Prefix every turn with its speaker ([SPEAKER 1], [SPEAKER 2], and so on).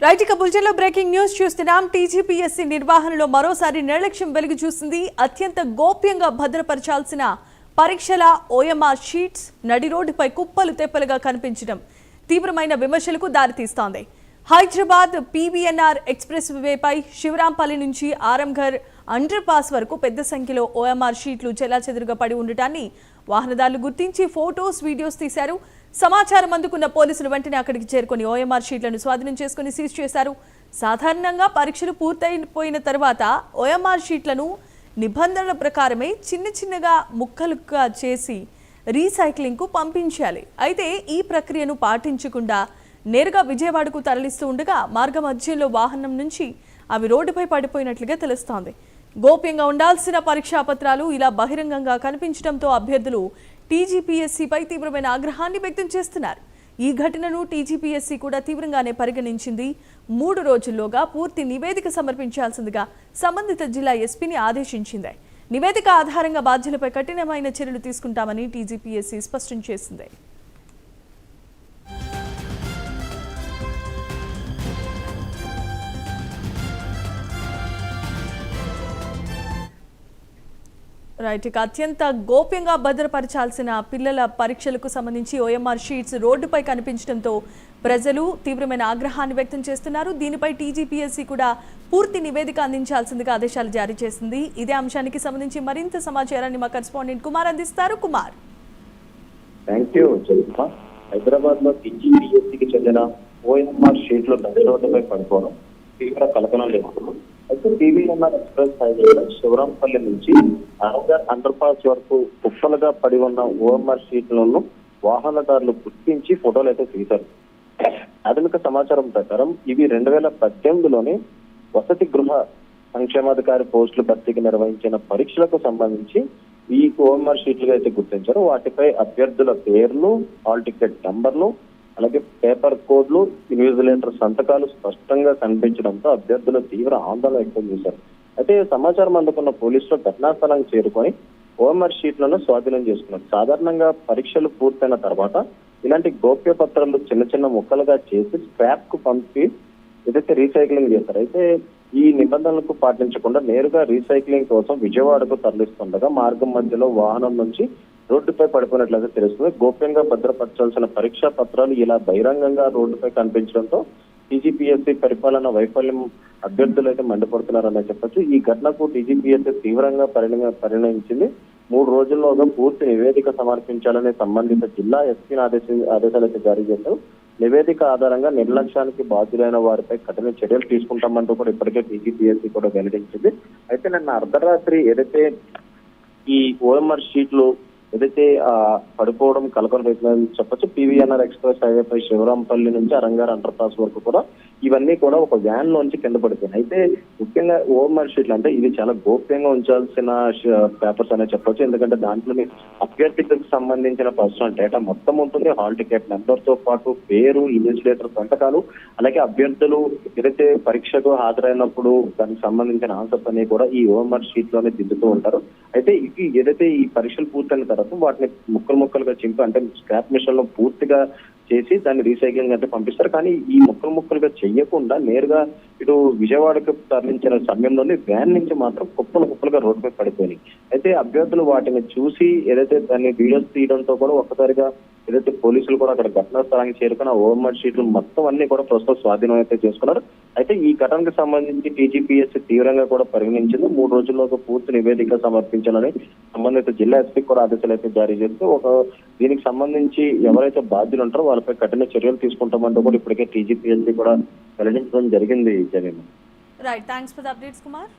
[SPEAKER 1] Right ఇక బులెటిన్లో breaking news చూస్తున్నాం. టీజీపీఎస్సీ నిర్వహణలో మరోసారి నిర్లక్ష్యం వెలుగు చూసింది. అత్యంత గోప్యంగా భద్రపరచాల్సిన పరీక్షల ఓఎంఆర్ షీట్స్ నడి రోడ్డుపై కుప్పలు తెప్పలుగా కనిపించడం తీవ్రమైన విమర్శలకు దారితీస్తోంది. హైదరాబాద్ పీవీఎన్ఆర్ ఎక్స్ప్రెస్ వేపై శివరాంపల్లి నుంచి ఆరంఘర్ అండర్ పాస్ వరకు పెద్ద సంఖ్యలో ఓఎంఆర్ షీట్లు చెల్లాచెదురుగా పడి ఉండటాన్ని వాహనదారులు గుర్తించి ఫోటోస్, వీడియోస్ తీశారు. సమాచారం అందుకున్న పోలీసులు వెంటనే అక్కడికి చేరుకొని ఓఎంఆర్ షీట్లను స్వాధీనం చేసుకుని సీజ్ చేశారు. సాధారణంగా పరీక్షలు పూర్తయిపోయిన తర్వాత ఓఎంఆర్ షీట్లను నిబంధనల ప్రకారమే చిన్నగా ముక్కలుగా చేసి రీసైక్లింగ్కు పంపించాలి. అయితే ఈ ప్రక్రియను పాటించకుండా నేరుగా విజయవాడకు తరలిస్తూ ఉండగా మార్గ మధ్యంలో వాహనం నుంచి అవి రోడ్డుపై పడిపోయినట్లుగా తెలుస్తోంది. గోప్యంగా ఉండాల్సిన పరీక్షా పత్రాలు ఇలా బహిరంగంగా కనిపించడంతో అభ్యర్థులు టీజీపీఎస్సీపై తీవ్రమైన ఆగ్రహాన్ని వ్యక్తం చేస్తున్నారు. ఈ ఘటనను టీజీపీఎస్సీ కూడా తీవ్రంగానే పరిగణించింది. 3 రోజుల్లోగా పూర్తి నివేదిక సమర్పించాల్సిందిగా సంబంధిత జిల్లా ఎస్పీని ఆదేశించింది. నివేదిక ఆధారంగా బాధ్యులపై కఠినమైన చర్యలు తీసుకుంటామని టీజీపీఎస్సీ స్పష్టం చేసింది. రైట్ ఇక అత్యంత గోప్యంగా భద్రపరచాల్సిన పిల్లల పరీక్షలకు సంబంధించి ఓఎంఆర్ షీట్స్ రోడ్డుపై కనిపించడంతో ప్రజలు తీవ్రమైన ఆగ్రహాన్ని వ్యక్తం చేస్తున్నారు. దీనిపై టీజీపీఎస్సీ కూడా పూర్తి నివేదిక అందించాల్సిందిగా ఆదేశాలు జారీ చేసింది. ఇదే అంశానికి సంబంధించి మరింత సమాచారాన్ని మా కరెస్పాండెంట్ కుమార్ అందిస్తారు. కుమార్,
[SPEAKER 2] హైదరాబాద్ లో టీజీపీఎస్సీకి చెందిన ఓఎంఆర్ షీట్లు నడి రోడ్డుపై పడిపోవడం తీవ్ర కలకలం లేదు. అయితే పీవీఎన్ఆర్ ఎక్స్ప్రెస్ హైవే శివరాంపల్లి నుంచి ఆరంఘర్ అండర్ పాస్ వరకు కుప్పలుగా పడి ఉన్న ఓఎంఆర్ షీట్లను వాహనదారులు గుర్తించి ఫోటోలు అయితే తీశారు. ప్రాథమిక సమాచారం ప్రకారం ఇవి 2018లోనే వసతి గృహ సంక్షేమాధికారి పోస్టుల భర్తీకి నిర్వహించిన పరీక్షలకు సంబంధించి ఈ ఓఎంఆర్ షీట్లుగా అయితే గుర్తించారు. వాటిపై అభ్యర్థుల పేర్లు, హాల్ టికెట్ నంబర్లు, అలాగే పేపర్ కోడ్లు, ఇన్విజిలేటర్ సంతకాలు స్పష్టంగా కనిపించడంతో అభ్యర్థులు తీవ్ర ఆందోళన వ్యక్తం చేశారు. అయితే సమాచారం అందుకున్న పోలీసులు ఘటనా స్థలానికి చేరుకొని ఓఎంఆర్ షీట్లను స్వాధీనం చేసుకున్నారు. సాధారణంగా పరీక్షలు పూర్తయిన తర్వాత ఇలాంటి గోప్య పత్రాలు చిన్న ముక్కలుగా చేసి స్క్రాప్ కు పంపి ఏదైతే రీసైక్లింగ్ చేస్తారు. అయితే ఈ నిబంధనలకు పాటించకుండా నేరుగా రీసైక్లింగ్ కోసం విజయవాడకు తరలిస్తుండగా మార్గం మధ్యలో వాహనం నుంచి రోడ్డుపై పడిపోయినట్లయితే తెలుస్తుంది. గోప్యంగా భద్రపరచాల్సిన పరీక్షా పత్రాలు ఇలా బహిరంగంగా రోడ్డుపై కనిపించడంతో టీజీపీఎస్సీ పరిపాలన వైఫల్యం అభ్యర్థులు అయితే మండిపడుతున్నారనే చెప్పొచ్చు. ఈ ఘటనకు టీజీపీఎస్సీ తీవ్రంగా పరిణమించింది. 3 రోజుల్లోగా పూర్తి నివేదిక సమర్పించాలని సంబంధిత జిల్లా ఎస్పీని ఆదేశాలు అయితే జారీ చేశారు. నివేదిక ఆధారంగా నిర్లక్ష్యానికి బాధ్యులైన వారిపై కఠిన చర్యలు తీసుకుంటామంటూ కూడా ఇప్పటికే టీజీపీఎస్సీ కూడా వెల్లడించింది. అయితే నిన్న అర్ధరాత్రి ఏదైతే ఈ ఓఎంఆర్ షీట్లు ఏదైతే పడిపోవడం కలకలం రైతుందని చెప్పొచ్చు. పీవీఎన్ఆర్ ఎక్స్ప్రెస్ హైవేపై శివరాంపల్లి నుంచి ఆరంఘర్ అండర్ పాస్ వరకు కూడా ఇవన్నీ కూడా ఒక వ్యాన్ లోంచి కింద పడిపోయినాయి. అయితే ముఖ్యంగా ఓఎంఆర్ షీట్లు అంటే ఇది చాలా గోప్యంగా ఉంచాల్సిన పేపర్స్ అనే చెప్పొచ్చు. ఎందుకంటే దాంట్లోని అభ్యర్థికి సంబంధించిన పర్సనల్ డేటా మొత్తం ఉంటుంది. హాల్ టికెట్ నెంబర్ తో పాటు పేరు, ఇన్విజిలేటర్ సంతకాలు, అలాగే అభ్యర్థులు ఏదైతే పరీక్షకు హాజరైనప్పుడు దానికి సంబంధించిన ఆన్సర్స్ అన్ని కూడా ఈ ఓఎంఆర్ షీట్ లోనే దిద్దుతూ ఉంటారు. అయితే ఇవి ఏదైతే ఈ పరీక్షలు పూర్తయిన తర్వాత వాటిని ముక్కలుగా చింపి అంటే స్క్రాప్ మిషన్ లో పూర్తిగా చేసి దాన్ని రీసైక్లింగ్ అంటే పంపిస్తారు. కానీ ఈ ముక్కలుగా చెయ్యకుండా నేరుగా ఇటు విజయవాడకు తరలించిన సమయంలోనే వ్యాన్ నుంచి మాత్రం కుప్పలుగా రోడ్డుపై పడిపోయినాయి. అయితే అభ్యర్థులు వాటిని చూసి ఏదైతే దాన్ని వీడియోస్ తీయడంతో కూడా ఒక్కసారిగా ఏదైతే పోలీసులు కూడా అక్కడ ఘటనా స్థలానికి చేరుకున్న ఓఎంఆర్ షీట్లు మొత్తం అన్ని కూడా ప్రస్తుతం స్వాధీనం అయితే చేసుకున్నారు. అయితే ఈ ఘటనకు సంబంధించి టీజీపీఎస్సీ తీవ్రంగా కూడా పరిగణించింది. 3 రోజుల్లోగా పూర్తి నివేదిక సమర్పించాలని సంబంధిత జిల్లా ఎస్పీ కూడా ఆదేశాలు అయితే జారీ చేస్తూ దీనికి సంబంధించి ఎవరైతే బాధ్యులు ఉంటారో వాళ్ళపై కఠిన చర్యలు తీసుకుంటామంటూ కూడా ఇప్పటికే టీజీపీఎస్సీ కూడా వెల్లడించడం జరిగింది.
[SPEAKER 1] Right, thanks for the updates Kumar.